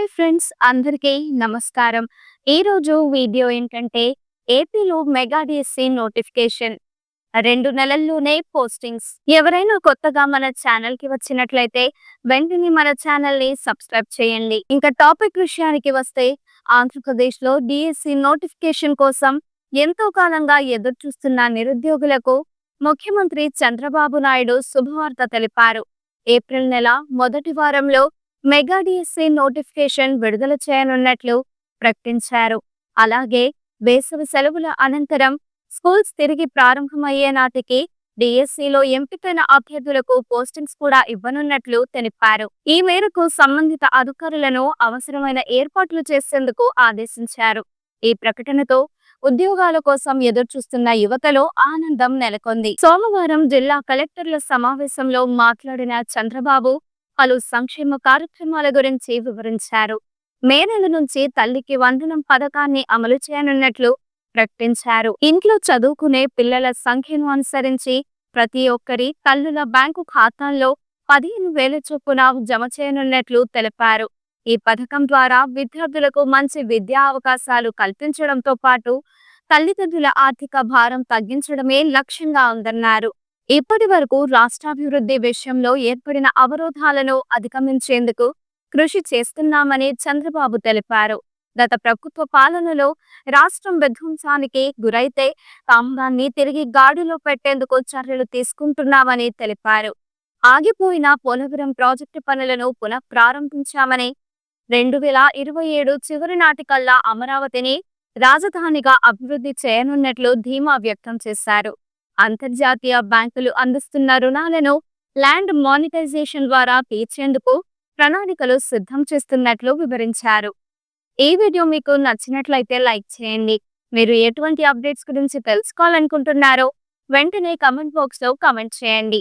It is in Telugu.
హాయ్ ఫ్రెండ్స్, అందరికీ నమస్కారం. ఈరోజు వీడియో ఏంటంటే ఏపీలో మెగా డిఎస్సి నోటిఫికేషన్ 2 నెలల్లోనే పోస్టింగ్స్. ఎవరైనా కొత్తగా మన ఛానల్‌కి వచ్చినట్లయితే వెంటనే మన ఛానల్‌ని సబ్స్క్రైబ్ చేయండి. ఇంకా టాపిక్ విషయానికి వస్తే ఆంధ్రప్రదేశ్‌లో డిఎస్సి నోటిఫికేషన్ కోసం ఎంతో కాలంగా ఎదురుచూస్తున్న నిరుద్యోగులకు ముఖ్యమంత్రి చంద్రబాబు నాయుడు శుభవార్త తెలిపారు. ఏప్రిల్ నెల మొదటి వారంలో మెగా డిఎస్సి నోటిఫికేషన్ విడుదల చేయనున్నట్లు ప్రకటించారు. అలాగే వేసవి సెలవుల అనంతరం స్కూల్స్ తిరిగి ప్రారంభమయ్యే నాటికి డిఎస్సిలో ఎంపికైన అభ్యర్థులకు పోస్టింగ్స్ కూడా ఇవ్వనున్నట్లు తెలిపారు. ఈ మేరకు సంబంధిత అధికారులను అవసరమైన ఏర్పాట్లు చేసేందుకు ఆదేశించారు. ఈ ప్రకటనతో ఉద్యోగాల కోసం ఎదురుచూస్తున్న యువతలో ఆనందం నెలకొంది. సోమవారం జిల్లా కలెక్టర్ల సమావేశంలో మాట్లాడిన చంద్రబాబు పలు సంక్షేమ కార్యక్రమాల గురించి వివరించారు. మే నెల నుంచి తల్లికి వందనం పథకాన్ని అమలు చేయనున్నట్లు ప్రకటించారు. ఇంట్లో చదువుకునే పిల్లల సంఖ్యను అనుసరించి ప్రతి ఒక్కరి తల్లుల బ్యాంకు ఖాతాల్లో 15,000 చొప్పున జమ చేయనున్నట్లు తెలిపారు. ఈ పథకం ద్వారా విద్యార్థులకు మంచి విద్యా అవకాశాలు కల్పించడంతో పాటు తల్లిదండ్రుల ఆర్థిక భారం తగ్గించడమే లక్ష్యంగా ఉందన్నారు. ఇప్పటి వరకు రాష్ట్రాభివృద్ధి విషయంలో ఏర్పడిన అవరోధాలను అధిగమించేందుకు కృషి చేస్తున్నామని చంద్రబాబు తెలిపారు. గత ప్రభుత్వ పాలనలో రాష్ట్రం విధ్వంసానికి గురైతే తాము తిరిగి గాడిలో పెట్టేందుకు చర్యలు తీసుకుంటున్నామని తెలిపారు. ఆగిపోయిన పోలవరం ప్రాజెక్టు పనులను పునః ప్రారంభించామని 2027 చివరి నాటికల్లా అమరావతిని రాజధానిగా అభివృద్ధి చేయనున్నట్లు ధీమా వ్యక్తం చేశారు. అంతర్జాతీయ బ్యాంకులు అందిస్తున్న రుణాలను ల్యాండ్ మానిటైజేషన్ ద్వారా తీర్చేందుకు ప్రణాళికలు సిద్ధం చేస్తున్నట్లు వివరించారు. ఈ వీడియో మీకు నచ్చినట్లయితే లైక్ చేయండి. మీరు ఎటువంటి అప్డేట్స్ గురించి తెలుసుకోవాలనుకుంటున్నారో వెంటనే కామెంట్ బాక్స్లో కామెంట్ చేయండి.